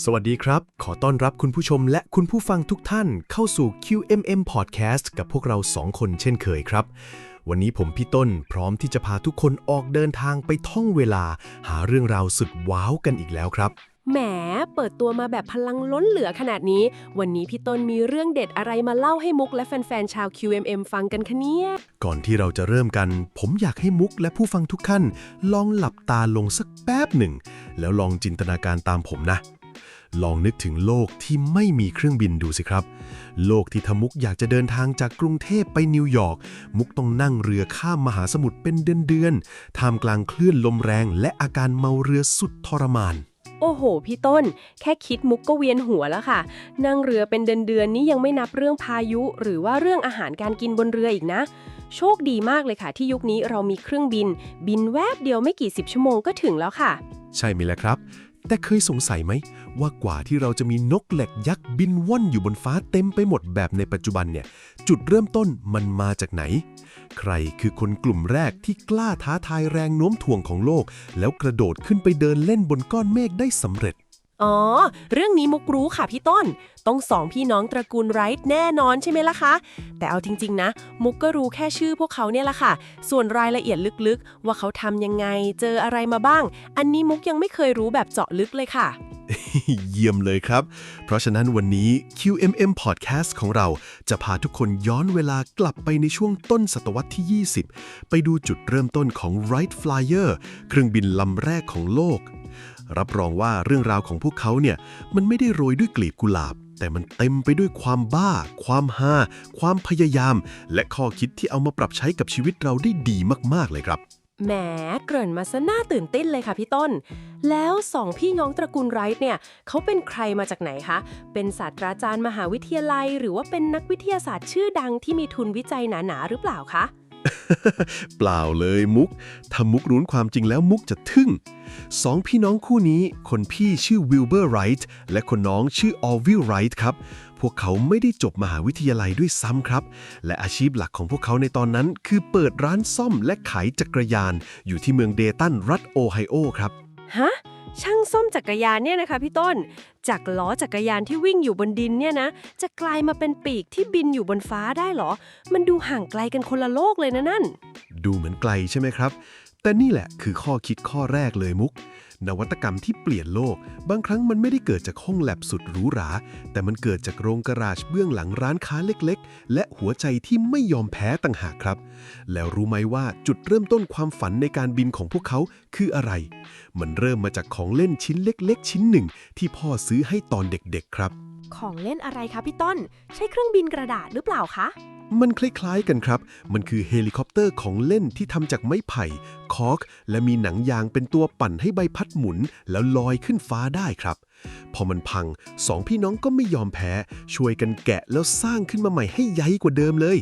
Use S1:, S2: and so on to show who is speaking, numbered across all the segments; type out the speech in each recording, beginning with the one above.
S1: สวัสดีครับขอต้อนรับคุณผู้ชมและคุณผู้ฟังทุกท่านเข้าสู่ QMM Podcast กับพวกเรา2 คนเช่นเคยครับวันนี้ผมพี่ต้นพร้อมที่จะพาทุกคนออกเดินทางไปท่องเวลาหาเรื่องราวสุดว้าวกันอีกแล้วครับ
S2: แหมเปิดตัวมาแบบพลังล้นเหลือขนาดนี้วันนี้พี่ต้นมีเรื่องเด็ดอะไรมาเล่าให้มุกและแฟนๆชาว QMM ฟังกันคะเนี่ย
S1: ก่อนที่เราจะเริ่มกันผมอยากให้มุกและผู้ฟังทุกท่านลองหลับตาลงสักแป๊บหนึ่งแล้วลองจินตนาการตามผมนะลองนึกถึงโลกที่ไม่มีเครื่องบินดูสิครับโลกที่ถ้ามุกอยากจะเดินทางจากกรุงเทพไปนิวยอร์กมุกต้องนั่งเรือข้ามมหาสมุทรเป็นเดือนๆท่ามกลางคลื่นลมแรงและอาการเมาเรือสุดทรมาน
S2: โอ้โหพี่ต้นแค่คิดมุกก็เวียนหัวแล้วค่ะนั่งเรือเป็นเดือนๆนี้ยังไม่นับเรื่องพายุหรือว่าเรื่องอาหารการกินบนเรืออีกนะโชคดีมากเลยค่ะที่ยุคนี้เรามีเครื่องบินแวบเดียวไม่กี่10 ชั่วโมงก็ถึงแล้วค่ะ
S1: ใช่ไหมล่ะครับแต่เคยสงสัยไหมว่ากว่าที่เราจะมีนกเหล็กยักษ์บินว่อนอยู่บนฟ้าเต็มไปหมดแบบในปัจจุบันเนี่ยจุดเริ่มต้นมันมาจากไหนใครคือคนกลุ่มแรกที่กล้าท้าทายแรงโน้มถ่วงของโลกแล้วกระโดดขึ้นไปเดินเล่นบนก้อนเมฆได้สำเร็จ
S2: อ๋อเรื่องนี้มุกรู้ค่ะพี่ต้นต้อง2 พี่น้องตระกูลไรท์แน่นอนใช่ไหมล่ะคะแต่เอาจริงๆนะมุกก็รู้แค่ชื่อพวกเขาเนี่ยแหละค่ะส่วนรายละเอียดลึกๆว่าเขาทำยังไงเจออะไรมาบ้างอันนี้มุกยังไม่เคยรู้แบบเจาะลึกเลยค่ะ
S1: เยี่ยมเลยครับเพราะฉะนั้นวันนี้ QMM Podcast ของเราจะพาทุกคนย้อนเวลากลับไปในช่วงต้นศตวรรษที่20ไปดูจุดเริ่มต้นของ Wright Flyer เครื่องบินลำแรกของโลกรับรองว่าเรื่องราวของพวกเขาเนี่ยมันไม่ได้โรยด้วยกลีบกุหลาบแต่มันเต็มไปด้วยความบ้าความฮาความพยายามและข้อคิดที่เอามาปรับใช้กับชีวิตเราได้ดีมากๆเลยครับ
S2: แหมเกริ่นมาซะน่าตื่นเต้นเลยค่ะพี่ต้นแล้ว2 พี่น้องตระกูลไรท์เนี่ยเขาเป็นใครมาจากไหนคะเป็นศาสตราจารย์มหาวิทยาลัยหรือว่าเป็นนักวิทยาศาสตร์ชื่อดังที่มีทุนวิจัยหนาๆหรือเปล่าคะ
S1: เปล่าเลยมุกถ้ามุกรู้ความจริงแล้วมุกจะทึ่ง2 พี่น้องคู่นี้คนพี่ชื่อวิลเบอร์ไรท์และคนน้องชื่อออลวิลไรท์ครับพวกเขาไม่ได้จบมหาวิทยาลัยด้วยซ้ำครับและอาชีพหลักของพวกเขาในตอนนั้นคือเปิดร้านซ่อมและขายจักรยานอยู่ที่เมืองเดตันรัฐโอไฮโอครับ
S2: ฮะช่างซ่อมจักรยานเนี่ยนะคะพี่ต้นจากล้อจักรยานที่วิ่งอยู่บนดินเนี่ยนะจะกลายมาเป็นปีกที่บินอยู่บนฟ้าได้เหรอมันดูห่างไกลกันคนละโลกเลยนะนั่น
S1: ดูเหมือนไกลใช่ไหมครับแต่นี่แหละคือข้อคิดข้อแรกเลยมุกนวัตกรรมที่เปลี่ยนโลกบางครั้งมันไม่ได้เกิดจากห้องแลบสุดหรูหราแต่มันเกิดจากโรงกราจเบื้องหลังร้านค้าเล็กๆและหัวใจที่ไม่ยอมแพ้ต่างหากครับแล้วรู้ไหมว่าจุดเริ่มต้นความฝันในการบินของพวกเขาคืออะไรมันเริ่มมาจากของเล่นชิ้นเล็กๆชิ้นหนึ่งที่พ่อซื้อให้ตอนเด็กๆครับ
S2: ของเล่นอะไรคะพี่ต้นใช่เครื่องบินกระดาษหรือเปล่าคะ
S1: มันคล้ายๆกันครับมันคือเฮลิคอปเตอร์ของเล่นที่ทำจากไม้ไผ่คอร์กและมีหนังยางเป็นตัวปั่นให้ใบพัดหมุนแล้วลอยขึ้นฟ้าได้ครับพอมันพัง2 พี่น้องก็ไม่ยอมแพ้ช่วยกันแกะแล้วสร้างขึ้นมาใหม่ให้ใหญ่กว่าเดิมเลย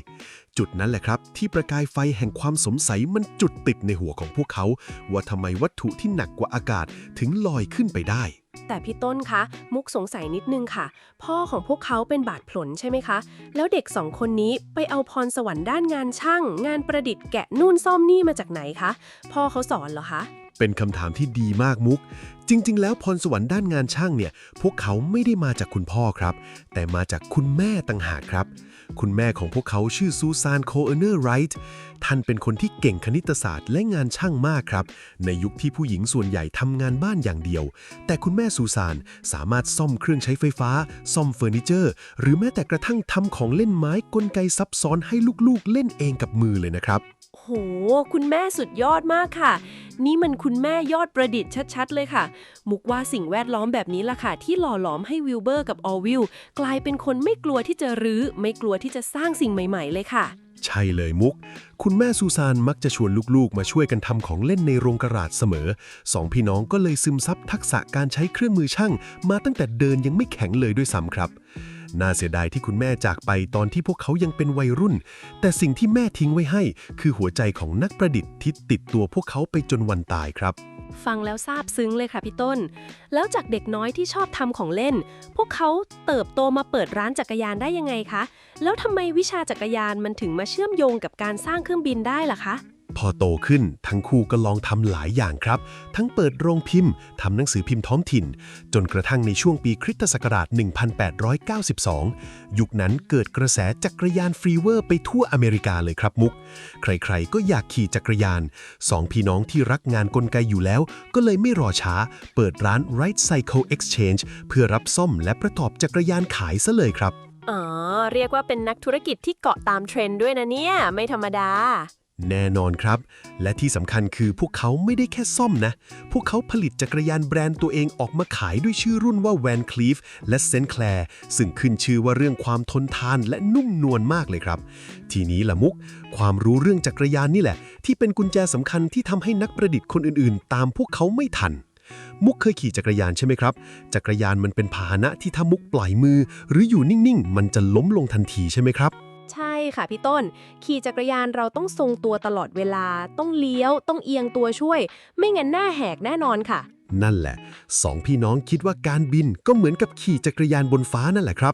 S1: จุดนั้นแหละครับที่ประกายไฟแห่งความสงสัยมันจุดติดในหัวของพวกเขาว่าทำไมวัตถุที่หนักกว่าอากาศถึงลอยขึ้นไปได้
S2: แต่พี่ต้นคะมุกสงสัยนิดนึงค่ะพ่อของพวกเขาเป็นบาดผลใช่ไหมคะแล้วเด็ก2 คนนี้ไปเอาพรสวรรค์ด้านงานช่างงานประดิษฐ์แกะนู่นซ่อมนี่มาจากไหนคะพ่อเขาสอนเหรอคะ
S1: เป็นคำถามที่ดีมากมุกจริงๆแล้วพรสวรรค์ด้านงานช่างเนี่ยพวกเขาไม่ได้มาจากคุณพ่อครับแต่มาจากคุณแม่ต่างหากครับคุณแม่ของพวกเขาชื่อซูซานโคเอเนอร์ไรท์ท่านเป็นคนที่เก่งคณิตศาสตร์และงานช่างมากครับในยุคที่ผู้หญิงส่วนใหญ่ทำงานบ้านอย่างเดียวแต่คุณแม่ซูซานสามารถซ่อมเครื่องใช้ไฟฟ้าซ่อมเฟอร์นิเจอร์หรือแม้แต่กระทั่งทำของเล่นไม้กลไกซับซ้อนให้ลูกๆเล่นเองกับมือเลยนะครับ
S2: โหคุณแม่สุดยอดมากค่ะนี่มันคุณแม่ยอดประดิษฐ์ชัดๆเลยค่ะมุกว่าสิ่งแวดล้อมแบบนี้ล่ะค่ะที่หล่อหลอมให้วิลเบอร์กับออลวิลกลายเป็นคนไม่กลัวที่จะรื้อไม่กลัวที่จะสร้างสิ่งใหม่ๆเลยค่ะ
S1: ใช่เลยมุกคุณแม่ซูซานมักจะชวนลูกๆมาช่วยกันทำของเล่นในโรงกระดาษเสมอ2 พี่น้องก็เลยซึมซับทักษะการใช้เครื่องมือช่างมาตั้งแต่เดินยังไม่แข็งเลยด้วยซ้ำครับน่าเสียดายที่คุณแม่จากไปตอนที่พวกเขายังเป็นวัยรุ่นแต่สิ่งที่แม่ทิ้งไว้ให้คือหัวใจของนักประดิษฐ์ที่ติดตัวพวกเขาไปจนวันตายครับ
S2: ฟังแล้วซาบซึ้งเลยค่ะพี่ต้นแล้วจากเด็กน้อยที่ชอบทำของเล่นพวกเขาเติบโตมาเปิดร้านจักรยานได้ยังไงคะแล้วทำไมวิชาจักรยานมันถึงมาเชื่อมโยงกับการสร้างเครื่องบินได้ล่ะคะ
S1: พอโตขึ้นทั้งคู่ก็ลองทำหลายอย่างครับทั้งเปิดโรงพิมพ์ทำหนังสือพิมพ์ท้องถิ่นจนกระทั่งในช่วงปีคริสตศักราช 1892 ยุคนั้นเกิดกระแสจักรยานฟรีเวอร์ไปทั่วอเมริกาเลยครับมุกใครๆก็อยากขี่จักรยานสองพี่น้องที่รักงานกลไกอยู่แล้วก็เลยไม่รอช้าเปิดร้าน Right Cycle Exchange เพื่อรับซ่อมและประกอบจักรยานขายซะเลยครับ
S2: อ๋อเรียกว่าเป็นนักธุรกิจที่เกาะตามเทรนด์ด้วยนะเนี่ยไม่ธรรมดา
S1: แน่นอนครับและที่สำคัญคือพวกเขาไม่ได้แค่ซ่อมนะพวกเขาผลิตจักรยานแบรนด์ตัวเองออกมาขายด้วยชื่อรุ่นว่า Van Cleef และ St. Clair ซึ่งขึ้นชื่อว่าเรื่องความทนทานและนุ่มนวลมากเลยครับทีนี้ล่ะมุกความรู้เรื่องจักรยานนี่แหละที่เป็นกุญแจสำคัญที่ทำให้นักประดิษฐ์คนอื่นๆตามพวกเขาไม่ทันมุกเคยขี่จักรยานใช่ไหมครับจักรยานมันเป็นพาหนะที่ถ้ามุกปล่อยมือหรืออยู่นิ่งๆมันจะล้มลงทันทีใช่ไหมครับ
S2: ใช่ค่ะพี่ต้นขี่จักรยานเราต้องทรงตัวตลอดเวลาต้องเลี้ยวต้องเอียงตัวช่วยไม่งั้นหน้าแหกแน่นอนค่ะ
S1: นั่นแหละสองพี่น้องคิดว่าการบินก็เหมือนกับขี่จักรยานบนฟ้านั่นแหละครับ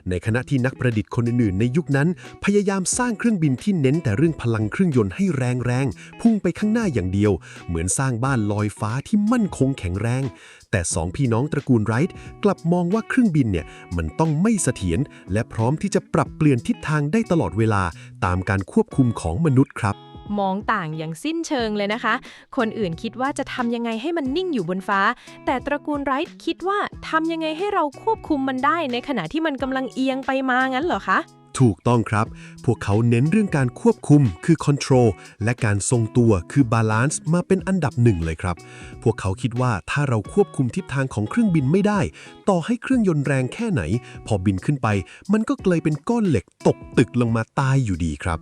S1: ในขณะที่นักประดิษฐ์คนอื่นๆในยุคนั้นพยายามสร้างเครื่องบินที่เน้นแต่เรื่องพลังเครื่องยนต์ให้แรงพุ่งไปข้างหน้าอย่างเดียวเหมือนสร้างบ้านลอยฟ้าที่มั่นคงแข็งแรงแต่สองพี่น้องตระกูลไรท์กลับมองว่าเครื่องบินเนี่ยมันต้องไม่เสถียรและพร้อมที่จะปรับเปลี่ยนทิศทางได้ตลอดเวลาตามการควบคุมของมนุษย์ครับ
S2: มองต่างอย่างสิ้นเชิงเลยนะคะคนอื่นคิดว่าจะทำยังไงให้มันนิ่งอยู่บนฟ้าแต่ตระกูลไรท์คิดว่าทำยังไงให้เราควบคุมมันได้ในขณะที่มันกำลังเอียงไปมางั้นเหรอคะ
S1: ถูกต้องครับพวกเขาเน้นเรื่องการควบคุมคือ control และการทรงตัวคือ balance มาเป็นอันดับหนึ่งเลยครับพวกเขาคิดว่าถ้าเราควบคุมทิศทางของเครื่องบินไม่ได้ต่อให้เครื่องยนต์แรงแค่ไหนพอบินขึ้นไปมันก็เลยเป็นก้อนเหล็กตกตึกลงมาตายอยู่ดีครับ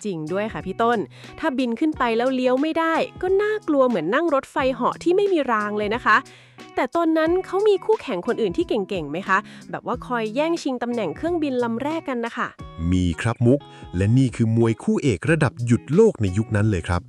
S2: จริงด้วยค่ะพี่ต้นถ้าบินขึ้นไปแล้วเลี้ยวไม่ได้ก็น่ากลัวเหมือนนั่งรถไฟเหาะที่ไม่มีรางเลยนะคะแต่ตอนนั้นเขามีคู่แข่งคนอื่นที่เก่งๆไหมคะแบบว่าคอยแย่งชิงตำแหน่งเครื่องบินลำแรกกันนะคะ
S1: มีครับมุกและนี่คือมวยคู่เอกระดับหยุดโลกในยุคนั้นเลยครับ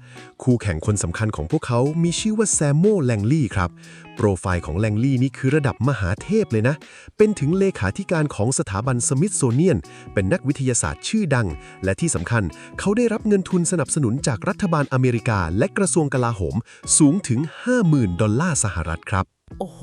S1: คู่แข่งคนสำคัญของพวกเขามีชื่อว่าแซมโมแลงลี่ครับโปรไฟล์ของแลงลี่นี่คือระดับมหาเทพเลยนะเป็นถึงเลขาธิการของสถาบันสมิธโซเนียนเป็นนักวิทยาศาสตร์ชื่อดังและที่สำคัญเขาได้รับเงินทุนสนับสนุนจากรัฐบาลอเมริกาและกระทรวงกลาโหมสูงถึง 50,000 ดอลลาร์สหรัฐครับ
S2: โอ้โห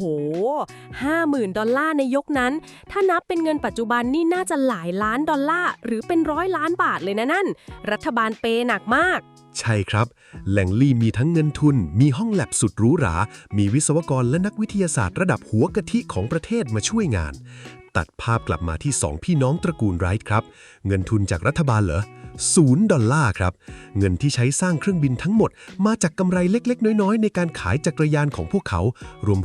S2: 50,000 ดอลลาร์ในยุคนั้นถ้านับเป็นเงินปัจจุบันนี่น่าจะหลายล้านดอลลาร์หรือเป็น100 ล้านบาทเลยนะนั่นรัฐบาลเปย์หนักมาก
S1: ใช่ครับแลงลี่มีทั้งเงินทุนมีห้องแลบสุดหรูหรามีวิศวกรและนักวิทยาศาสตร์ระดับหัวกะทิของประเทศมาช่วยงานตัดภาพกลับมาที่2พี่น้องตระกูลไรท์ครับเงินทุนจากรัฐบาลเหรอ$0ครับเงินที่ใช้สร้างเครื่องบินทั้งหมดมาจากกำไรเล็กๆน้อยๆในการขายจักรยานของพวกเขา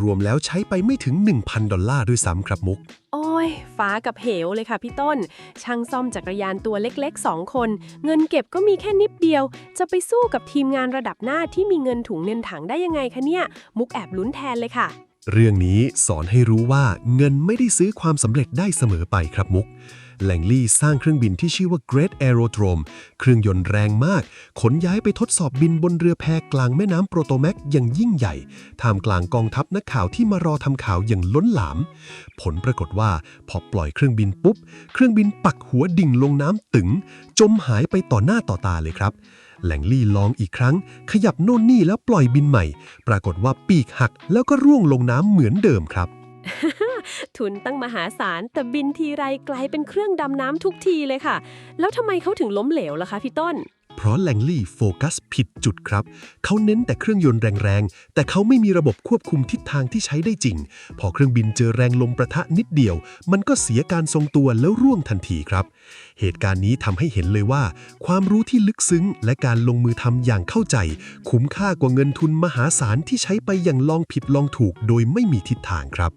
S1: รวมๆแล้วใช้ไปไม่ถึง$1,000ด้วยซ้ำครับมุก
S2: โอ้ยฟ้ากับเหวเลยค่ะพี่ต้นช่างซ่อมจักรยานตัวเล็กๆ2คนเงินเก็บก็มีแค่นิดเดียวจะไปสู้กับทีมงานระดับหน้าที่มีเงินถุงเงินถังได้ยังไงคะเนี่ยมุกแอบลุ้นแทนเลยค่ะ
S1: เรื่องนี้สอนให้รู้ว่าเงินไม่ได้ซื้อความสำเร็จได้เสมอไปครับมุกแลงลี่สร้างเครื่องบินที่ชื่อว่า Great Aerodrome เครื่องยนต์แรงมากขนย้ายไปทดสอบบินบนเรือแพกลางแม่น้ำโปรโตแมกอย่างยิ่งใหญ่ท่ามกลางกองทัพนักข่าวที่มารอทำข่าวอย่างล้นหลามผลปรากฏว่าพอปล่อยเครื่องบินปุ๊บเครื่องบินปักหัวดิ่งลงน้ำตึงจมหายไปต่อหน้าต่อตาเลยครับแลงลี่ลองอีกครั้งขยับโน่นนี่แล้วปล่อยบินใหม่ปรากฏว่าปีกหักแล้วก็ร่วงลงน้ำเหมือนเดิมครับ
S2: ทุนตั้งมหาศาลแต่บินทีไรกลายเป็นเครื่องดำน้ำทุกทีเลยค่ะแล้วทำไมเขาถึงล้มเหลวล่ะคะพี่ต้น
S1: เพราะแลงลี่โฟกัสผิดจุดครับเขาเน้นแต่เครื่องยนต์แรงๆแต่เขาไม่มีระบบควบคุมทิศทางที่ใช้ได้จริงพอเครื่องบินเจอแรงลมประทะนิดเดียวมันก็เสียการทรงตัวแล้วร่วงทันทีครับเหตุการณ์นี้ทำให้เห็นเลยว่าความรู้ที่ลึกซึ้งและการลงมือทำอย่างเข้าใจคุ้มค่ากว่าเงินทุนมหาศาลที่ใช้ไปอย่างลองผิดลองถูกโดยไม่มีทิศทางครับ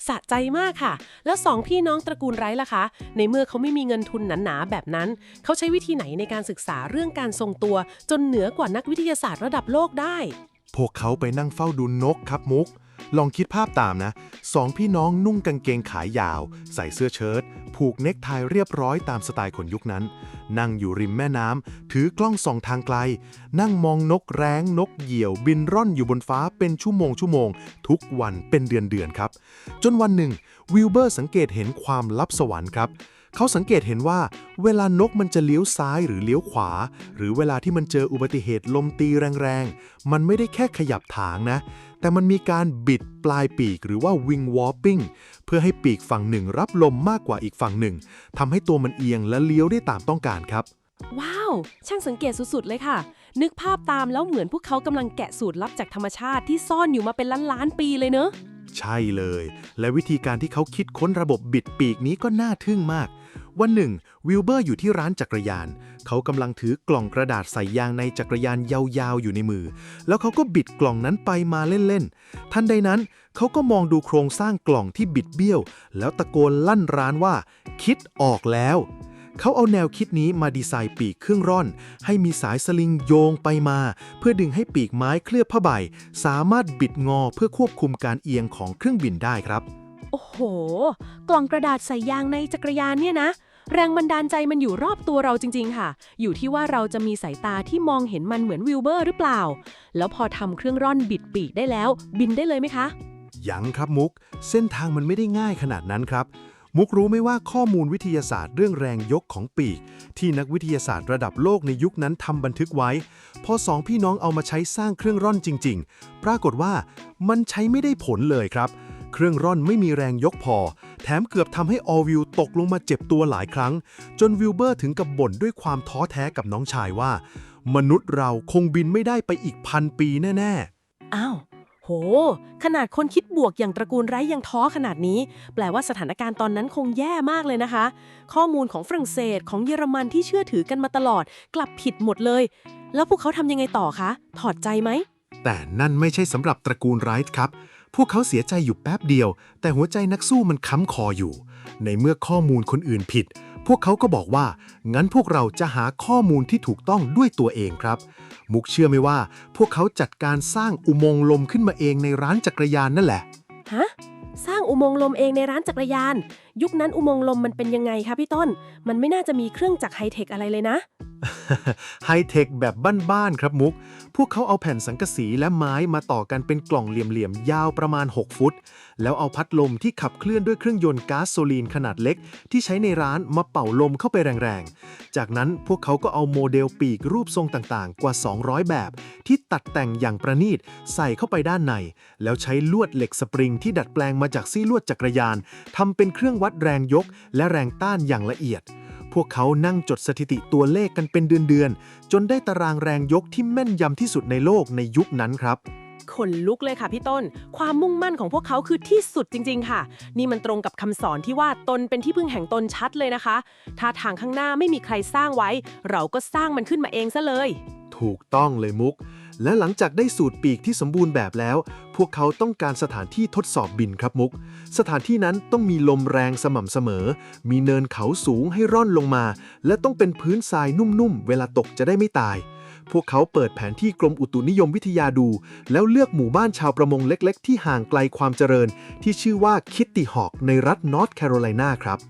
S2: สะใจมากค่ะแล้ว2พี่น้องตระกูลไรท์ล่ะคะในเมื่อเขาไม่มีเงินทุนหนาๆแบบนั้นเขาใช้วิธีไหนในการศึกษาเรื่องการทรงตัวจนเหนือกว่านักวิทยาศาสตร์ระดับโลกได้
S3: พวกเขาไปนั่งเฝ้าดูนกครับมุกลองคิดภาพตามนะ2พี่น้องนุ่งกางเกงขายาวใส่เสื้อเชิ้ตผูกเนคไทเรียบร้อยตามสไตล์คนยุคนั้นนั่งอยู่ริมแม่น้ำถือกล้องส่องทางไกลนั่งมองนกแร้งนกเหยี่ยวบินร่อนอยู่บนฟ้าเป็นชั่วโมงทุกวันเป็นเดือนครับจนวันหนึ่งวิลเบอร์สังเกตเห็นความลับสวรรค์ครับ เขาสังเกตเห็นว่าเวลานกมันจะเลี้ยวซ้ายหรือเลี้ยวขวา หรือเวลาที่มันเจออุบัติเหตุลมตีแรงๆมันไม่ได้แค่ขยับถางนะแต่มันมีการบิดปลายปีกหรือว่า wing warping เพื่อให้ปีกฝั่งหนึ่งรับลมมากกว่าอีกฝั่งหนึ่งทำให้ตัวมันเอียงและเลี้ยวได้ตามต้องการครับ
S2: ว้าว ช่างสังเกตสุดๆเลยค่ะ นึกภาพตามแล้วเหมือนพวกเขากำลังแกะสูตรลับจากธรรมชาติที่ซ่อนอยู่มาเป็นล้านๆปีเลยเนอะ
S3: ใช่เลย และวิธีการที่เขาคิดค้นระบบบิดปีกนี้ก็น่าทึ่งมาก วันหนึ่งวิลเบอร์อยู่ที่ร้านจักรยาน เขากำลังถือกล่องกระดาษใส่ยางในจักรยานยาวๆอยู่ในมือ แล้วเขาก็บิดกล่องนั้นไปมาเล่นๆ ทันใดนั้นเขาก็มองดูโครงสร้างกล่องที่บิดเบี้ยว แล้วตะโกนลั่นร้านว่า คิดออกแล้ว เขาเอาแนวคิดนี้มาดีไซน์ปีกเครื่องร่อนให้มีสายสลิงโยงไปมาเพื่อดึงให้ปีกไม้เคลือบผ้าใบสามารถบิดงอเพื่อควบคุมการเอียงของเครื่องบินได้ครับ
S2: โอ้โห กล่องกระดาษใส่ยางในจักรยานเนี่ยนะ แรงบันดาลใจมันอยู่รอบตัวเราจริงๆค่ะ อยู่ที่ว่าเราจะมีสายตาที่มองเห็นมันเหมือนวิลเบอร์หรือเปล่า แล้วพอทำเครื่องร่อนบิดปีกได้แล้ว บินได้เลยไหมคะ
S3: ยังครับมุก เส้นทางมันไม่ได้ง่ายขนาดนั้นครับ มุกรู้ไหมว่าข้อมูลวิทยาศาสตร์เรื่องแรงยกของปีกที่นักวิทยาศาสตร์ระดับโลกในยุคนั้นทำบันทึกไว้ พอสองพี่น้องเอามาใช้สร้างเครื่องร่อนจริงๆ ปรากฏว่ามันใช้ไม่ได้ผลเลยครับ เครื่องร่อนไม่มีแรงยกพอ แถมเกือบทำให้ออวิลตกลงมาเจ็บตัวหลายครั้ง จนวิลเบอร์ถึงกับบ่นด้วยความท้อแท้กับน้องชายว่า มนุษย์เราคงบินไม่ได้ไปอีก1,000 ปีแน่ๆ
S2: อ้าว โห ขนาดคนคิดบวกอย่างตระกูลไร้ยังท้อขนาดนี้ แปลว่าสถานการณ์ตอนนั้นคงแย่มากเลยนะคะ ข้อมูลของฝรั่งเศสของเยอรมันที่เชื่อถือกันมาตลอด กลับผิดหมดเลย แล้วพวกเขาทำยังไงต่อคะ ถอดใจไหม
S3: แต่นั่นไม่ใช่สำหรับตระกูลไรท์ครับ พวกเขาเสียใจอยู่แป๊บเดียว แต่หัวใจนักสู้มันค้ำคออยู่ ในเมื่อข้อมูลคนอื่นผิด พวกเขาก็บอกว่า งั้นพวกเราจะหาข้อมูลที่ถูกต้องด้วยตัวเองครับ มุกเชื่อไหมว่า พวกเขาจัดการสร้างอุโมงค์ลมขึ้นมาเองในร้านจักรยานนั่นแหละ
S2: ฮะ สร้างอุโมงค์ลมเองในร้านจักรยาน ยุคนั้นอุโมงค์ลมมันเป็นยังไงคะพี่ต้น มันไม่น่าจะมีเครื่องจักรไฮเทคอะไรเลยนะ
S3: ไฮเทคแบบบ้านๆครับมุก พวกเขาเอาแผ่นสังกะสีและไม้มาต่อกันเป็นกล่องเหลี่ยมๆยาวประมาณ6 ฟุต แล้วเอาพัดลมที่ขับเคลื่อนด้วยเครื่องยนต์ก๊าซโซลีนขนาดเล็กที่ใช้ในร้านมาเป่าลมเข้าไปแรงๆ จากนั้นพวกเขาก็เอาโมเดลปีกรูปทรงต่างๆ กว่า 200 แบบที่ตัดแต่งอย่างประณีตใส่เข้าไปด้านใน แล้วใช้ลวดเหล็กสปริงที่ดัดแปลงมาจากซี่ลวดจักรยานทำเป็นเครื่องวัดแรงยกและแรงต้านอย่างละเอียด พวกเขานั่งจดสถิติตัวเลขกันเป็นเดือนๆ จนได้ตารางแรงยกที่แม่นยำที่สุดในโลกในยุคนั้นครับ
S2: ขนลุกเลยค่ะพี่ต้น ความมุ่งมั่นของพวกเขาคือที่สุดจริงๆค่ะ นี่มันตรงกับคำสอนที่ว่าตนเป็นที่พึ่งแห่งตนชัดเลยนะคะ ถ้าทางข้างหน้าไม่มีใครสร้างไว้ เราก็สร้างมันขึ้นมาเองซะเลย
S3: ถูกต้องเลยมุก และหลังจากได้สูตรปีกที่สมบูรณ์แบบแล้ว พวกเขาต้องการสถานที่ทดสอบบินครับมุก สถานที่นั้นต้องมีลมแรงสม่ำเสมอ มีเนินเขาสูงให้ร่อนลงมา และต้องเป็นพื้นทรายนุ่มๆ เวลาตกจะได้ไม่ตาย พวกเขาเปิดแผนที่กรมอุตุนิยมวิทยาดู แล้วเลือกหมู่บ้านชาวประมงเล็กๆ ที่ห่างไกลความเจริญ ที่ชื่อว่าคิตตี้ฮอคในรัฐนอร์ทแคโรไลนาครับ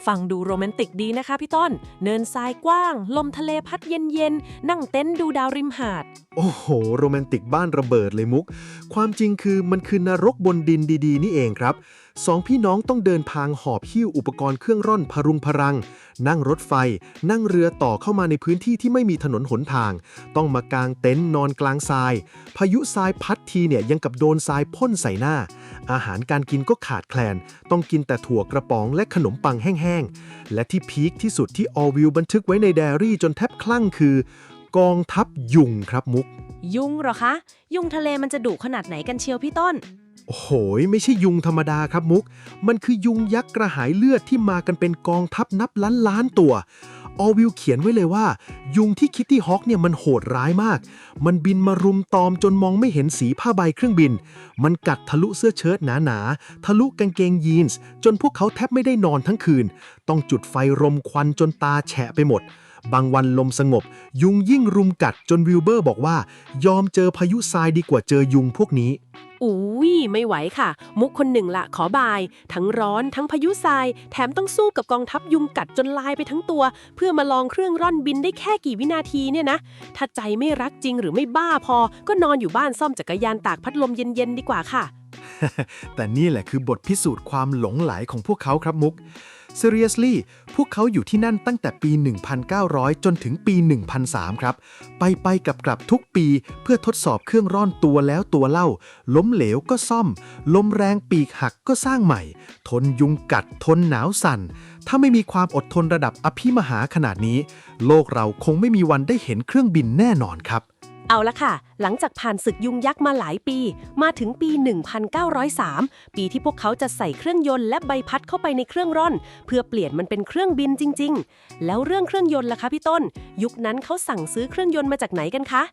S2: ฟังดูโรแมนติกดีนะคะพี่ต้น เนินทรายกว้าง ลมทะเลพัดเย็นๆ นั่งเต็นท์ดูดาวริมหาด
S3: โอ้โห โรแมนติกบ้านระเบิดเลยมุก ความจริงคือมันคือนรกบนดินดีๆ นี่เองครับสองพี่น้องต้องเดินทางหอบหิ้วอุปกรณ์เครื่องร่อนพรุงพรัง นั่งรถไฟ นั่งเรือต่อเข้ามาในพื้นที่ที่ไม่มีถนนหนทาง ต้องมากางเต็นท์นอนกลางทราย พายุทรายพัดทีเนี่ยยังกับโดนทรายพ่นใส่หน้า อาหารการกินก็ขาดแคลน ต้องกินแต่ถั่วกระป๋องและขนมปังแห้งๆ และที่พีคที่สุดที่ออวิลบันทึกไว้ในไดอารี่จนแทบคลั่งคือ กองทัพยุงครับมุก
S2: ยุงเหรอคะ ยุงทะเลมันจะดุขนาดไหนกันเชียวพี่ต้น
S3: โอ้โหไม่ใช่ยุงธรรมดาครับมุก มันคือยุงยักษ์กระหายเลือดที่มากันเป็นกองทัพนับล้านตัว ออวิลเขียนไว้เลยว่า ยุงที่คิตตี้ฮอคเนี่ยมันโหดร้ายมาก มันบินมารุมตอมจนมองไม่เห็นสีผ้าใบเครื่องบิน มันกัดทะลุเสื้อเชิ้ตหนาๆ ทะลุกางเกงยีนส์จนพวกเขาแทบไม่ได้นอนทั้งคืน ต้องจุดไฟรมควันจนตาแฉะไปหมด บางวันลมสงบ ยุงยิ่งรุมกัดจนวิลเบอร์บอกว่ายอมเจอพายุทรายดีกว่าเจอยุงพวกนี้
S2: อุ้ยไม่ไหวค่ะ มุกคนหนึ่งละขอบาย ทั้งร้อนทั้งพายุทราย แถมต้องสู้กับกองทัพยุงกัดจนลายไปทั้งตัว เพื่อมาลองเครื่องร่อนบินได้แค่กี่วินาทีเนี่ยนะ ถ้าใจไม่รักจริงหรือไม่บ้าพอ ก็นอนอยู่บ้านซ่อมจักรยานตากพัดลมเย็นๆดีกว่าค่ะ
S3: แต่นี่แหละคือบทพิสูจน์ความหลงใหลของพวกเขาครับมุก Seriously พวกเขาอยู่ที่นั่นตั้งแต่ปี 1900 จนถึงปี 1003 ครับ ไปกลับทุกปีเพื่อทดสอบเครื่องร่อนตัวแล้วตัวเล่า ล้มเหลวก็ซ่อม ลมแรงปีกหักก็สร้างใหม่ ทนยุงกัด ทนหนาวสั่น ถ้าไม่มีความอดทนระดับอภิมหาขนาดนี้ โลกเราคงไม่มีวันได้เห็นเครื่องบินแน่นอนครับ
S2: เอาละค่ะ หลังจากผ่านศึกยุงยักษ์มาหลายปี มาถึงปี 1903 ปีที่พวกเขาจะใส่เครื่องยนต์และใบพัดเข้าไปในเครื่องร่อน เพื่อเปลี่ยนมันเป็นเครื่องบินจริงๆ แล้วเรื่องเครื่องยนต์ล่ะคะพี่ต้น ยุคนั้นเขาสั่งซื้อเครื่องยนต์มาจากไหนกันคะ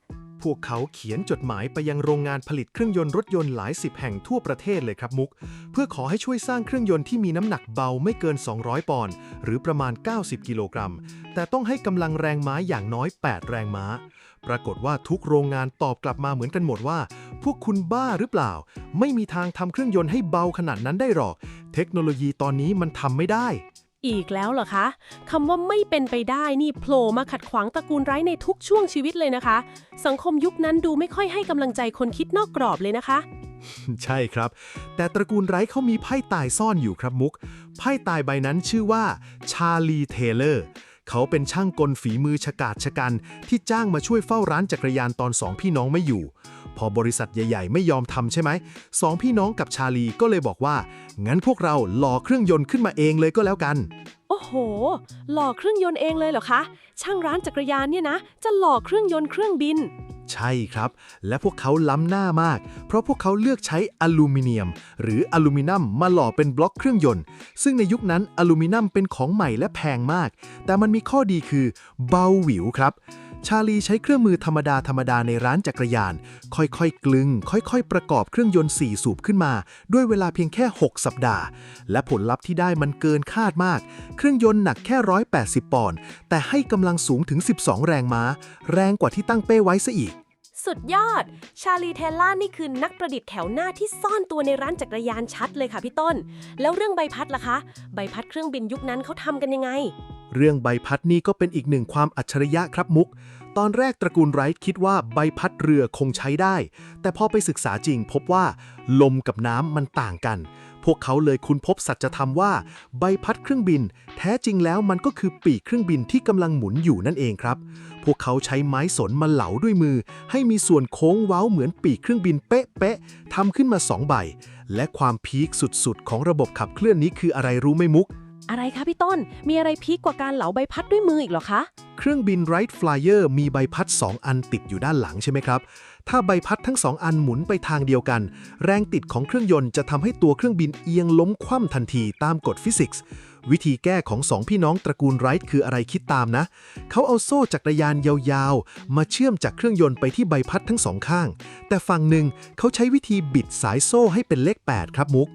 S3: พวกเขาเขียนจดหมายไปยังโรงงานผลิตเครื่องยนต์รถยนต์หลายสิบแห่งทั่วประเทศเลยครับมุก เพื่อขอให้ช่วยสร้างเครื่องยนต์ที่มีน้ำหนักเบาไม่เกิน 200 ปอนด์หรือประมาณ 90 กิโลกรัม แต่ต้องให้กำลังแรงม้าอย่างน้อย 8 แรงม้า ปรากฏว่าทุกโรงงานตอบกลับมาเหมือนกันหมดว่า พวกคุณบ้าหรือเปล่า ไม่มีทางทำเครื่องยนต์ให้เบาขนาดนั้นได้หรอก เทคโนโลยีตอนนี้มันทำไม่ได้
S2: อีกแล้วเหรอคะคำว่าไม่เป็นไปได้นี่โผล่มาขัดขวางตระกูลไร้ในทุกช่วงชีวิตเลยนะคะ สังคมยุคนั้นดูไม่ค่อยให้กำลังใจคนคิดนอกกรอบเลยนะคะ
S3: ใช่ครับ แต่ตระกูลไร้เขามีไพ่ตายซ่อนอยู่ครับมุก ไพ่ตายใบนั้นชื่อว่าชาลีเทเลอร์ เขาเป็นช่างกลฝีมือฉกาจชะกันที่จ้างมาช่วยเฝ้าร้านจักรยานตอนสองพี่น้องไม่อยู่ พอบริษัทใหญ่ๆไม่ยอมทำใช่ไหมสองพี่น้องกับชาลีก็เลยบอกว่างั้นพวกเราหล่อเครื่องยนต์ขึ้นมาเองเลยก็แล้วกัน
S2: โอ้โห หล่อเครื่องยนต์เองเลยเหรอคะ ช่างร้านจักรยานเนี่ยนะ จะหล่อเครื่องยนต์เครื่องบิน
S3: ใช่ครับ และพวกเขาล้ำหน้ามาก เพราะพวกเขาเลือกใช้อลูมิเนียมหรืออลูมิเนียมมาหล่อเป็นบล็อกเครื่องยนต์ ซึ่งในยุคนั้นอลูมิเนียมเป็นของใหม่และแพงมาก แต่มันมีข้อดีคือเบาหวิวครับ ชาลีใช้เครื่องมือธรรมดาในร้านจักรยาน ค่อยๆกลึง ค่อยๆประกอบเครื่องยนต์4สูบขึ้นมา ด้วยเวลาเพียงแค่ 6 สัปดาห์ และผลลัพธ์ที่ได้มันเกินคาดมาก เครื่องยนต์หนักแค่ 180 ปอนด์ แต่ให้กำลังสูงถึง 12 แรงม้า แรงกว่าที่ตั้งเป้ไว้ซะอีก
S2: สุดยอด ชาลีเทลล่านี่คือนักประดิษฐ์แถวหน้าที่ซ่อนตัวในร้านจักรยานชัดเลยค่ะพี่ต้น แล้วเรื่องใบพัดล่ะคะ ใบพัดเครื่องบินยุคนั้นเขาทำกันยังไง
S3: เรื่องใบพัดนี่ก็เป็นอีกหนึ่งความอัจฉริยะครับมุก ตอนแรกตระกูลไรท์คิดว่าใบพัดเรือคงใช้ได้ แต่พอไปศึกษาจริงพบว่าลมกับน้ำมันต่างกัน พวกเขาเลยค้นพบสัจธรรมว่าใบพัดเครื่องบินแท้จริงแล้วมันก็คือปีกเครื่องบินที่กำลังหมุนอยู่นั่นเองครับ พวกเขาใช้ไม้สนมาเหลาด้วยมือ ให้มีส่วนโค้งเว้าเหมือนปีกเครื่องบินเป๊ะๆทำขึ้นมา2 ใบ และความพีคสุดๆของระบบขับเคลื่อนนี้คืออะไรรู้ไหมมุก
S2: อะไรคะพี่ต้น มีอะไรพีคกว่าการเหลาใบพัดด้วยมืออีกเหรอคะ
S3: เครื่องบิน Wright Flyer มีใบพัด 2 อันติดอยู่ด้านหลังใช่ไหมครับ ถ้าใบพัดทั้ง 2 อันหมุนไปทางเดียวกัน แรงติดของเครื่องยนต์จะทำให้ตัวเครื่องบินเอียงล้มคว่ำทันทีตามกฎฟิสิกส์ วิธีแก้ของ2พี่น้องตระกูลไรท์คืออะไรคิดตามนะ เขาเอาโซ่จักรยานยาวๆ มาเชื่อมจากเครื่องยนต์ไปที่ใบพัดทั้ง2 ข้าง แต่ฝั่งหนึ่งเขาใช้วิธีบิดสายโซ่ให้เป็นเลข 8 ครับมุก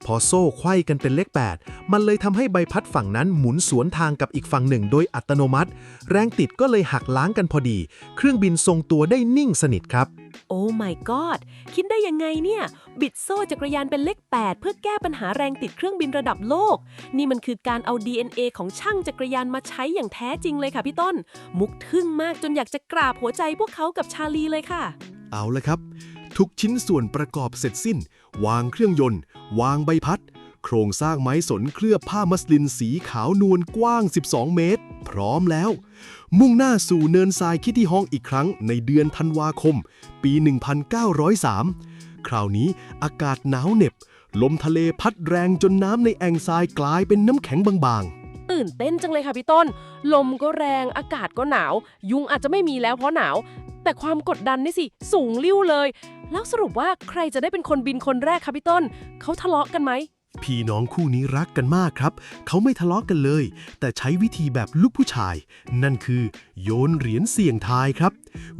S3: พอโซ่ไขว้กันเป็นเลข 8 มันเลยทำให้ใบพัดฝั่งนั้นหมุนสวนทางกับอีกฝั่งหนึ่งโดยอัตโนมัติ แรงติดก็เลยหักล้างกันพอดี เครื่องบินทรงตัวได้นิ่งสนิทครับ
S2: โอ้ my god คิดได้ยังไงเนี่ย บิดโซ่จักรยานเป็นเลข 8 เพื่อแก้ปัญหาแรงติดเครื่องบินระดับโลก นี่มันคือการเอา DNA ของช่างจักรยานมาใช้อย่างแท้จริงเลยค่ะพี่ต้น มุกทึ่งมากจนอยากจะกราบหัวใจพวกเขากับชาลีเลยค่ะ
S1: เอาละครับ ทุกชิ้นส่วนประกอบเสร็จสิ้น วางเครื่องยนต์ วางใบพัด โครงสร้างไม้สนเคลือบผ้ามัสลินสีขาวนวลกว้าง 12 เมตร พร้อมแล้ว มุ่งหน้าสู่เนินทรายคิตตี้ฮองอีกครั้งในเดือนธันวาคม ปี 1903 คราวนี้อากาศหนาวเหน็บ ลมทะเลพัดแรงจนน้ำในแอ่งทรายกลายเป็นน้ำแข็งบางๆ
S2: ตื่นเต้นจังเลยค่ะพี่ต้น ลมก็แรง อากาศก็หนาว ยุงอาจจะไม่มีแล้วเพราะหนาว แต่ความกดดันนี่สิ สูงลิ่วเลย แล้วสรุปว่าใครจะได้เป็นคนบินคนแรกคะพี่ต้น เขาทะเลาะกันไหม
S1: พี่น้องคู่นี้รักกันมากครับ เขาไม่ทะเลาะกันเลย แต่ใช้วิธีแบบลูกผู้ชาย นั่นคือโยนเหรียญเสี่ยงทายครับ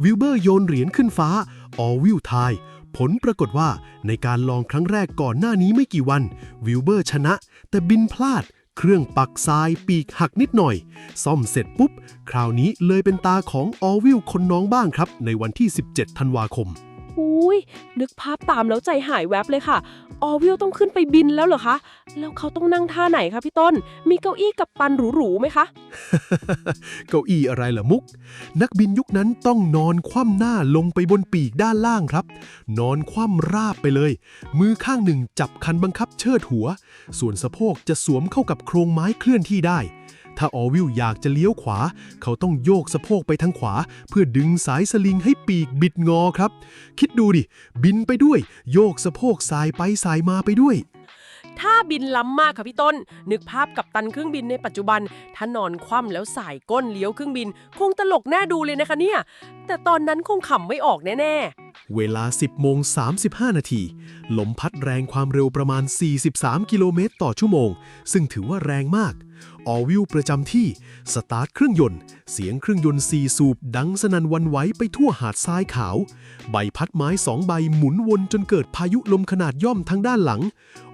S1: วิลเบอร์โยนเหรียญขึ้นฟ้า ออวิลทาย ผลปรากฏว่าในการลองครั้งแรกก่อนหน้านี้ไม่กี่วัน วิลเบอร์ชนะ แต่บินพลาด เครื่องปักทรายปีกหักนิดหน่อย ซ่อมเสร็จปุ๊บ คราวนี้เลยเป็นตาของออวิลคนน้องบ้างครับ ในวันที่ 17 ธันวาคม
S2: หูยนึกภาพตามแล้วใจหายแวบเลยค่ะออวิลต้องขึ้นไปบินแล้วเหรอคะแล้วเขาต้องนั่งท่าไหนคะพี่ต้นมีเก้าอี้กัปตันหรูๆไหมคะ
S1: เก้าอี้อะไรล่ะมุก นักบินยุคนั้นต้องนอนคว่ำหน้าลงไปบนปีกด้านล่างครับ นอนคว่ำราบไปเลย มือข้างหนึ่งจับคันบังคับเชิดหัว ส่วนสะโพกจะสวมเข้ากับโครงไม้เคลื่อนที่ได้ ถ้าออวิลอยากจะเลี้ยวขวา เขาต้องโยกสะโพกไปทางขวา เพื่อดึงสายสลิงให้ปีกบิดงอครับ คิดดูดิ บินไปด้วย โยกสะโพกสายไปสายมาไปด้วย
S2: ถ้าบินล้ำมากค่ะพี่ต้นนึกภาพกัปตันเครื่องบินในปัจจุบันถ้านอนคว่ำแล้วสายก้นเลี้ยวเครื่องบินคงตลกน่าดูเลยนะคะเนี่ยแต่ตอนนั้นคงขำไม่ออกแน่ๆ
S1: เวลา 10 โมง 35 นาที ลมพัดแรงความเร็วประมาณ 43 กิโลเมตรต่อชั่วโมง ซึ่งถือว่าแรงมาก ออวิลประจำที่ สตาร์ทเครื่องยนต์ เสียงเครื่องยนต์4 สูบดังสนั่นหวันไหวไปทั่วหาดทรายขาว ใบพัดไม้ 2 ใบหมุนวนจนเกิดพายุลมขนาดย่อมทางด้านหลัง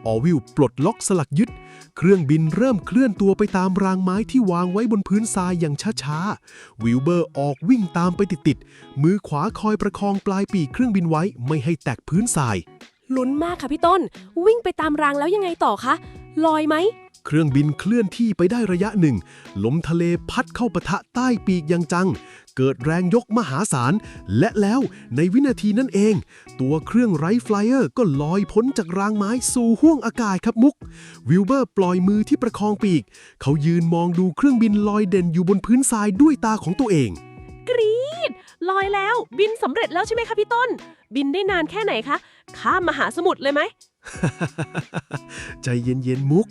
S1: ออวิลปลดล็อกสลักยึด เครื่องบินเริ่มเคลื่อนตัวไปตามรางไม้ที่วางไว้บนพื้นทรายอย่างช้าๆ วิลเบอร์ออกวิ่งตามไปติดๆ มือขวาคอยประคองปลายปีกเครื่องบินไว้ไม่ให้แตกพื้นทราย
S2: ลุ้นมากค่ะพี่ต้นวิ่งไปตามรางแล้วยังไงต่อคะลอยไหม
S1: เครื่องบินเคลื่อนที่ไปได้ระยะหนึ่ง ลมทะเลพัดเข้าปะทะใต้ปีกอย่างจัง เกิดแรงยกมหาศาล และแล้วในวินาทีนั้นเอง ตัวเครื่องไรฟ์ไฟเออร์ก็ลอยพ้นจากรางไม้สู่ห้วงอากาศครับมุก วิลเบอร์ปล่อยมือที่ประคองปีก เขายืนมองดูเครื่องบินลอยเด่นอยู่บนพื้นทรายด้วยตาของตัวเอง
S2: กรี๊ดลอยแล้วบินสำเร็จแล้วใช่ไหมคะพี่ต้นบินได้นานแค่ไหนคะข้ามมหาสมุทรเลยไหม
S1: ใจเย็นๆมุก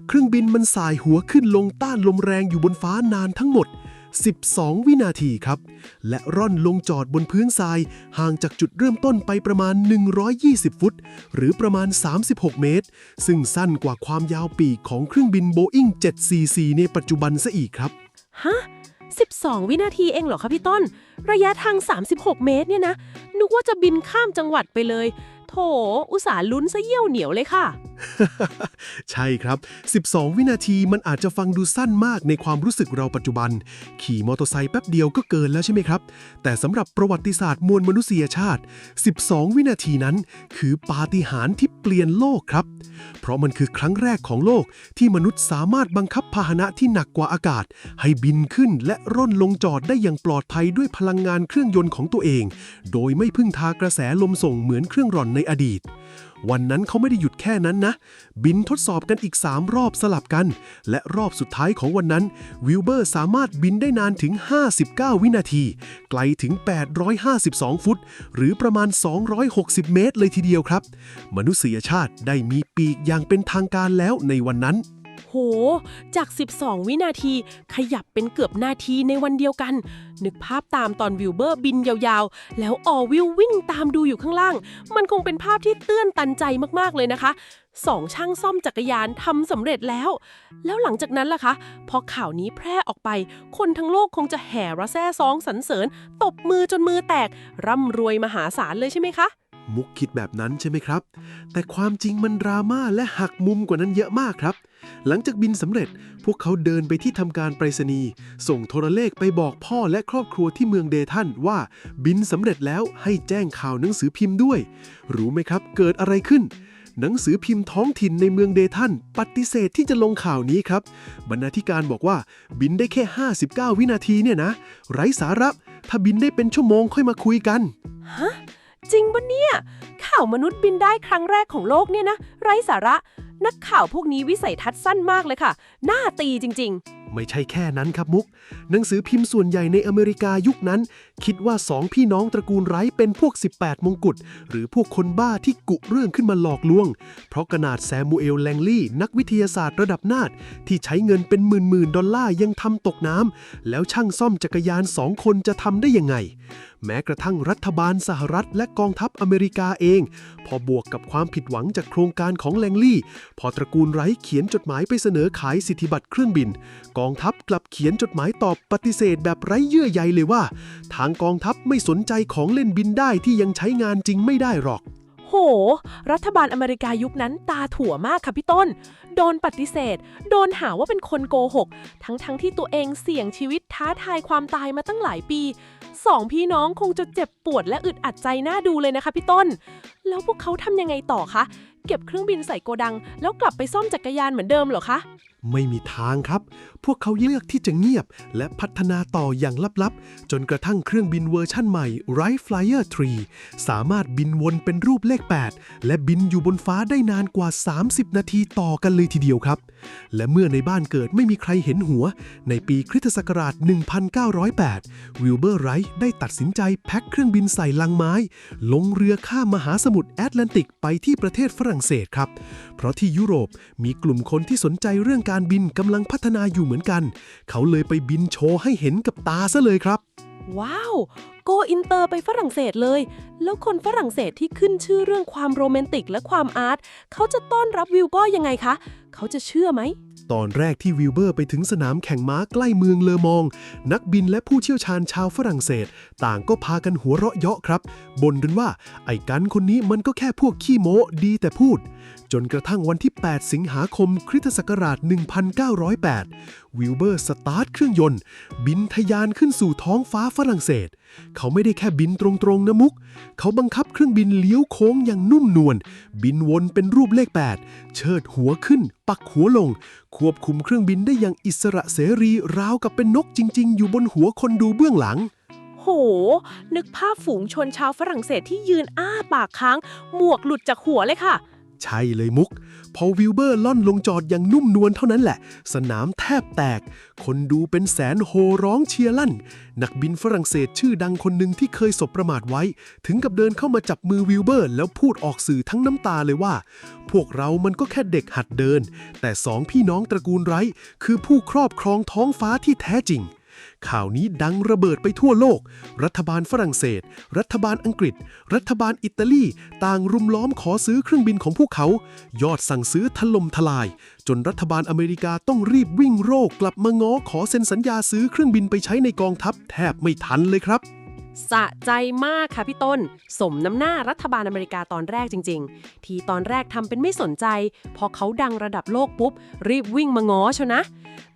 S1: เครื่องบินมันสายหัวขึ้นลงต้านลมแรงอยู่บนฟ้านานทั้งหมด 12 วินาทีครับ และร่อนลงจอดบนพื้นทรายห่างจากจุดเริ่มต้นไปประมาณ 120 ฟุต หรือประมาณ 36 เมตร ซึ่งสั้นกว่าความยาวปีกของเครื่องบิน Boeing 744 ในปัจจุบันซะอีกครับ
S2: ฮะ 12 วินาทีเองเหรอคะพี่ต้น ระยะทาง 36 เมตรเนี่ยนะ นึกว่าจะบินข้ามจังหวัดไปเลย โถ อุตส่าห์ลุ้นซะเยี่ยวเหนียวเลยค่ะ
S1: ใช่ครับ 12 วินาทีมันอาจจะฟังดูสั้นมากในความรู้สึกเราปัจจุบัน ขี่มอเตอร์ไซค์แป๊บเดียวก็เกินแล้วใช่ไหมครับ แต่สำหรับประวัติศาสตร์มวลมนุษยชาติ 12 วินาทีนั้นคือปาฏิหาริย์ที่เปลี่ยนโลกครับ เพราะมันคือครั้งแรกของโลกที่มนุษย์สามารถบังคับพาหนะที่หนักกว่าอากาศ ให้บินขึ้นและร่นลงจอดได้อย่างปลอดภัยด้วยพลังงานเครื่องยนต์ของตัวเอง โดยไม่พึ่งพากระแสลมส่งเหมือนเครื่องร่อนในอดีต วันนั้นเขาไม่ได้หยุดแค่นั้นนะ บินทดสอบกันอีก 3 รอบสลับกัน และรอบสุดท้ายของวันนั้นวิลเบอร์สามารถบินได้นานถึง 59 วินาที ไกลถึง 852 ฟุต หรือประมาณ 260 เมตรเลยทีเดียวครับ มนุษยชาติได้มีปีกอย่างเป็นทางการแล้วในวันนั้น
S2: โห จาก 12 วินาทีขยับเป็นเกือบนาทีในวันเดียวกัน นึกภาพตามตอนวิลเบอร์บินยาวๆ แล้วออวิลวิ่งตามดูอยู่ข้างล่าง มันคงเป็นภาพที่เตื้อนตันใจมากๆเลยนะคะ2ช่างซ่อมจักรยานทำสำเร็จแล้ว แล้วหลังจากนั้นล่ะคะพอข่าวนี้แพร่ออกไป คนทั้งโลกคงจะแห่ระแซ่ซ้องสรรเสริญตบมือจนมือแตกร่ำรวยมหาศาลเลยใช่ไหมคะ
S1: มุกคิดแบบนั้นใช่ไหมครับ แต่ความจริงมันดราม่าและหักมุมกว่านั้นเยอะมากครับ หลังจากบินสำเร็จ พวกเขาเดินไปที่ทำการไปรษณีย์ส่งโทรเลขไปบอกพ่อและครอบครัวที่เมืองเดทันว่าบินสำเร็จแล้วให้แจ้งข่าวหนังสือพิมพ์ด้วย รู้ไหมครับเกิดอะไรขึ้น หนังสือพิมพ์ท้องถิ่นในเมืองเดทันปฏิเสธที่จะลงข่าวนี้ครับบรรณาธิการบอกว่าบินได้แค่ 59 วินาทีเนี่ยนะไร้สาระถ้าบินได้เป็นชั่วโมงค่อยมาคุยกัน
S2: ฮะจริงปะเนี่ยข่าวมนุษย์บินได้ครั้งแรกของโลกเนี่ยนะไร้สาระนักข่าวพวกนี้วิสัยทัศน์สั้นมากเลยค่ะหน้าตีจริงๆ
S1: ไม่ใช่แค่นั้นครับมุก หนังสือพิมพ์ส่วนใหญ่ในอเมริกายุคนั้น คิดว่า2พี่น้องตระกูลไร้เป็นพวก 18 มงกุฎหรือพวกคนบ้าที่กุเรื่องขึ้นมาหลอกลวง เพราะขนาดแซมูเอล แลงลีย์นักวิทยาศาสตร์ระดับนาถที่ใช้เงินเป็นหมื่นๆดอลลาร์ยังทำตกน้ำแล้วช่างซ่อมจักรยาน2 คนจะทำได้ยังไง แม้กระทั่งรัฐบาลสหรัฐและกองทัพอเมริกาเองพอบวกกับความผิดหวังจากโครงการของแลงลีย์พอตระกูลไร้เขียนจดหมายไปเสนอขายสิทธิบัตรเครื่องบินกองทัพกลับเขียนจดหมายตอบปฏิเสธแบบไร้เยื่อใยเลยว่าทางกองทัพไม่สนใจของเล่นบินได้ที่ยังใช้งานจริงไม่ได้หรอก
S2: โห รัฐบาลอเมริกายุคนั้นตาถั่วมากค่ะพี่ต้น โดนปฏิเสธ โดนหาว่าเป็นคนโกหก ทั้งที่ตัวเองเสี่ยงชีวิตท้าทายความตายมาตั้งหลายปี สองพี่น้องคงจะเจ็บปวดและอึดอัดใจน่าดูเลยนะคะพี่ต้นแล้วพวกเขาทำยังไงต่อคะเก็บเครื่องบินใส่โกดังแล้วกลับไปซ่อมจักรยานเหมือนเดิมเหรอคะ
S1: ไม่มีทางครับ พวกเขาเลือกที่จะเงียบและพัฒนาต่ออย่างลับๆ จนกระทั่งเครื่องบินเวอร์ชั่นใหม่ Wright Flyer 3 สามารถบินวนเป็นรูปเลข 8 และบินอยู่บนฟ้าได้นานกว่า 30 นาทีต่อกันเลยทีเดียวครับ และเมื่อในบ้านเกิดไม่มีใครเห็นหัว ในปีคริสตศักราช 1908 วิลเบอร์ไรท์ได้ตัดสินใจแพ็คเครื่องบินใส่ลังไม้ ลงเรือข้ามมหาสมุทรแอตแลนติกไปที่ประเทศฝรั่งเศสครับ เพราะที่ยุโรปมีกลุ่มคนที่สนใจเรื่องการบินกำลังพัฒนาอยู่เหมือนกัน เขาเลยไปบินโชว์ให้เห็นกับตาซะเลยครับ
S2: ว้าวโกอินเตอร์ไปฝรั่งเศสเลยแล้วคนฝรั่งเศสที่ขึ้นชื่อเรื่องความโรแมนติกและความอาร์ตเขาจะต้อนรับวิลเบอร์ยังไงคะเขาจะเชื่อไหม
S1: ตอนแรกที่วิลเบอร์ไปถึงสนามแข่งม้าใกล้เมืองเลอมอง นักบินและผู้เชี่ยวชาญชาวฝรั่งเศสต่างก็พากันหัวเราะเยาะครับบ่นกันว่าไอ้กันคนนี้มันก็แค่พวกขี้โม้ดีแต่พูดจนกระทั่งวันที่ 8 สิงหาคมคริสตศักราช 1908 วิลเบอร์สตาร์ทเครื่องยนต์บินทะยานขึ้นสู่ท้องฟ้าฝรั่งเศสเขาไม่ได้แค่บินตรงๆนะมุกเขาบังคับเครื่องบินเลี้ยวโค้งอย่างนุ่มนวลบินวนเป็นรูปเลข 8 เชิดหัวขึ้นปักหัวลงควบคุมเครื่องบินได้อย่างอิสระเสรีราวกับเป็นนกจริงๆอยู่บนหัวคนดูเบื้องหลัง
S2: โหนึกภาพฝูงชนชาวฝรั่งเศสที่ยืนอ้าปากค้างหมวกหลุดจากหัวเลยค่ะ
S1: ใช่เลยมุกพอวิลเบอร์ล่อนลงจอดอย่างนุ่มนวลเท่านั้นแหละสนามแทบแตกคนดูเป็นแสนโห่ร้องเชียร์ลั่นนักบินฝรั่งเศสชื่อดังคนหนึ่งที่เคยสบประมาทไว้ถึงกับเดินเข้ามาจับมือวิลเบอร์แล้วพูดออกสื่อทั้งน้ำตาเลยว่าพวกเรามันก็แค่เด็กหัดเดินแต่สองพี่น้องตระกูลไรท์คือผู้ครอบครองท้องฟ้าที่แท้จริงข่าวนี้ดังระเบิดไปทั่วโลกรัฐบาลฝรั่งเศสรัฐบาลอังกฤษรัฐบาลอิตาลีต่างรุมล้อมขอซื้อเครื่องบินของพวกเขายอดสั่งซื้อถล่มทลายจนรัฐบาลอเมริกาต้องรีบวิ่งโรกกลับมาง้อขอเซ็นสัญญาซื้อเครื่องบินไปใช้ในกองทัพแทบไม่ทันเลยครับ
S2: สะใจมากค่ะพี่ต้นสมน้ำหน้ารัฐบาลอเมริกาตอนแรกจริงๆที่ตอนแรกทำเป็นไม่สนใจพอเขาดังระดับโลกปุ๊บรีบวิ่งมาง้อชนะ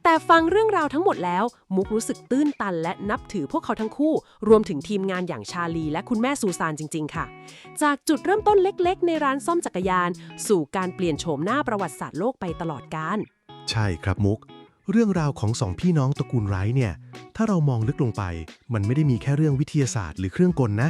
S2: แต่ฟังเรื่องราวทั้งหมดแล้วมุกรู้สึกตื้นตันและนับถือพวกเขาทั้งคู่รวมถึงทีมงานอย่างชาลีและคุณแม่ซูซานจริงๆค่ะจากจุดเริ่มต้นเล็กๆในร้านซ่อมจักรยานสู่การเปลี่ยนโฉมหน้าประวัติศาสตร์โลกไปตลอดกาล
S1: ใช่ครับมุกเรื่องราวของสองพี่น้องตระกูลไรท์เนี่ยถ้าเรามองลึกลงไปมันไม่ได้มีแค่เรื่องวิทยาศาสตร์หรือเครื่องกลนะ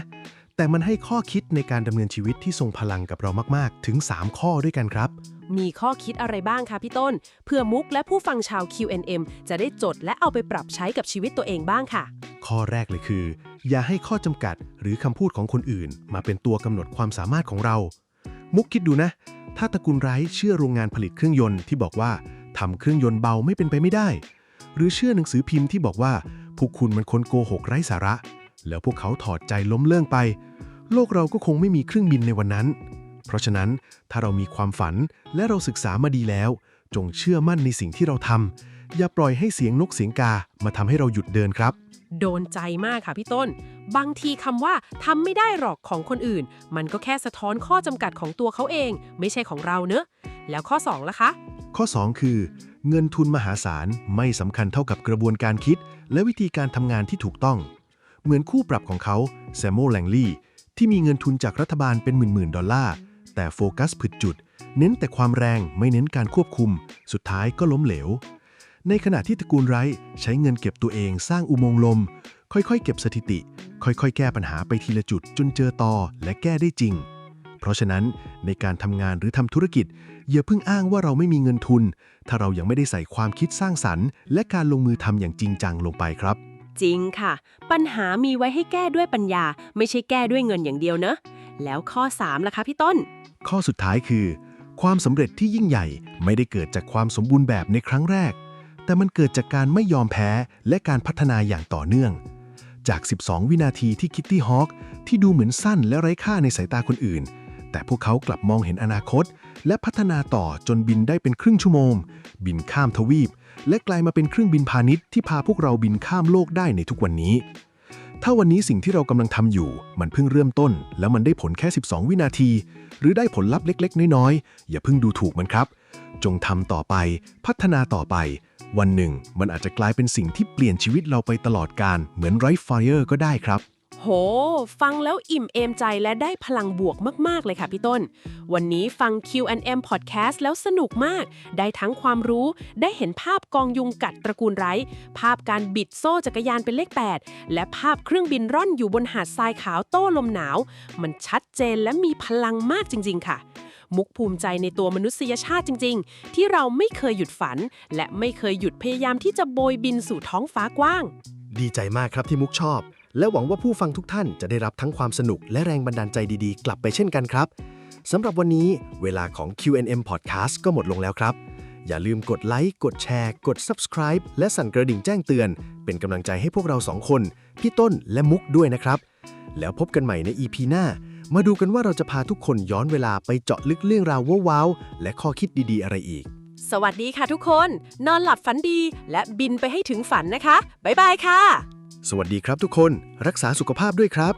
S1: แต่มันให้ข้อคิดในการดำเนินชีวิตที่ทรงพลังกับเรามากๆถึง3ข้อด้วยกันครับ
S2: มีข้อคิดอะไรบ้างคะพี่ต้นเพื่อมุกและผู้ฟังชาว Q&M จะได้จดและเอาไปปรับใช้กับชีวิตตัวเองบ้างค่ะ
S1: ข้อแรกเลยคืออย่าให้ข้อจำกัดหรือคำพูดของคนอื่นมาเป็นตัวกำหนดความสามารถของเรามุกคิดดูนะถ้าตระกูลไรท์เชื่อโรงงานผลิตเครื่องยนต์ที่บอกว่าทำเครื่องยนต์เบาไม่เป็นไปไม่ได้หรือเชื่อหนังสือพิมพ์ที่บอกว่าพวกคุณมันคนโกหกไร้สาระแล้วพวกเขาถอดใจล้มเลิกไปโลกเราก็คงไม่มีเครื่องบินในวันนั้นเพราะฉะนั้นถ้าเรามีความฝันและเราศึกษามาดีแล้วจงเชื่อมั่นในสิ่งที่เราทำอย่าปล่อยให้เสียงนกเสียงกามาทำให้เราหยุดเดินครับ
S2: โดนใจมากค่ะพี่ต้นบางทีคำว่าทำไม่ได้หรอกของคนอื่นมันก็แค่สะท้อนข้อจำกัดของตัวเขาเองไม่ใช่ของเราเนอะแล้วข้อ2ล่ะคะ
S1: ข้อ2คือเงินทุนมหาศาลไม่สำคัญเท่ากับกระบวนการคิดและวิธีการทำงานที่ถูกต้องเหมือนคู่ปรับของเขาแซมโมแลงลีย์ที่มีเงินทุนจากรัฐบาลเป็นหมื่นๆดอลลาร์แต่โฟกัสผิดจุดเน้นแต่ความแรงไม่เน้นการควบคุมสุดท้ายก็ล้มเหลวในขณะที่ตระกูลไรท์ใช้เงินเก็บตัวเองสร้างอุโมงค์ลมค่อยๆเก็บสถิติค่อยๆแก้ปัญหาไปทีละจุดจนเจอตอและแก้ได้จริงเพราะฉะนั้นในการทำงานหรือทำธุรกิจอย่าเพิ่งอ้างว่าเราไม่มีเงินทุนถ้าเรายังไม่ได้ใส่ความคิดสร้างสรรค์และการลงมือทำอย่างจริงจังลงไปครับ
S2: จริงค่ะปัญหามีไว้ให้แก้ด้วยปัญญาไม่ใช่แก้ด้วยเงินอย่างเดียวเนอะแล้วข้อ3ล่ะคะพี่ต้น
S1: ข้อสุดท้ายคือความสำเร็จที่ยิ่งใหญ่ไม่ได้เกิดจากความสมบูรณ์แบบในครั้งแรกแต่มันเกิดจากการไม่ยอมแพ้และการพัฒนาอย่างต่อเนื่องจาก12วินาทีที่คิตตี้ฮอคที่ดูเหมือนสั้นและไร้ค่าในสายตาคนอื่นแต่พวกเขากลับมองเห็นอนาคตและพัฒนาต่อจนบินได้เป็นครึ่งชั่วโมงบินข้ามทวีปและกลายมาเป็นเครื่องบินพาณิชย์ที่พาพวกเราบินข้ามโลกได้ในทุกวันนี้ถ้าวันนี้สิ่งที่เรากำลังทำอยู่มันเพิ่งเริ่มต้นแล้วมันได้ผลแค่12วินาทีหรือได้ผลลัพธ์เล็กๆน้อยๆอย่าเพิ่งดูถูกมันครับจงทำต่อไปพัฒนาต่อไป วันหนึ่งมันอาจจะกลายเป็นสิ่งที่เปลี่ยนชีวิตเราไปตลอดกาลเหมือนไรท์ไฟเออร์ก็ได้ครับ
S2: โห ฟังแล้วอิ่มเอมใจและได้พลังบวกมากๆเลยค่ะพี่ต้น วันนี้ฟัง Q&M Podcast แล้วสนุกมาก ได้ทั้งความรู้ ได้เห็นภาพกองยุงกัดตระกูลไร้ภาพการบิดโซ่จักรยานเป็นเลข 8 และภาพเครื่องบินร่อนอยู่บนหาดทรายขาวโต้ลมหนาว มันชัดเจนและมีพลังมากจริงๆค่ะ มุกภูมิใจในตัวมนุษยชาติจริงๆ ที่เราไม่เคยหยุดฝัน และไม่เคยหยุดพยายามที่จะโบยบินสู่ท้องฟ้ากว้าง
S4: ดีใจมากครับที่มุกชอบ และหวังว่าผู้ฟังทุกท่านจะได้รับทั้งความสนุกและแรงบันดาลใจดีๆ กลับไปเช่นกันครับสำหรับวันนี้เวลาของ Q&M Podcast ก็หมดลงแล้วครับ อย่าลืมกดไลค์กดแชร์กด Subscribe และสั่นกระดิ่งแจ้งเตือน เป็นกำลังใจให้พวกเราสองคนพี่ต้นและมุกด้วยนะครับ แล้วพบกันใหม่ใน EP หน้า มาดูกันว่าเราจะพาทุกคนย้อนเวลาไปเจาะลึกเรื่องราวว้าวๆและข้อคิดดีๆอะไรอีก
S2: สวัสดีค่ะทุกคน นอนหลับฝันดี และบินไปให้ถึงฝันนะคะ บ๊ายบายค่ะ
S4: สวัสดีครับทุกคนรักษาสุขภาพด้วยครับ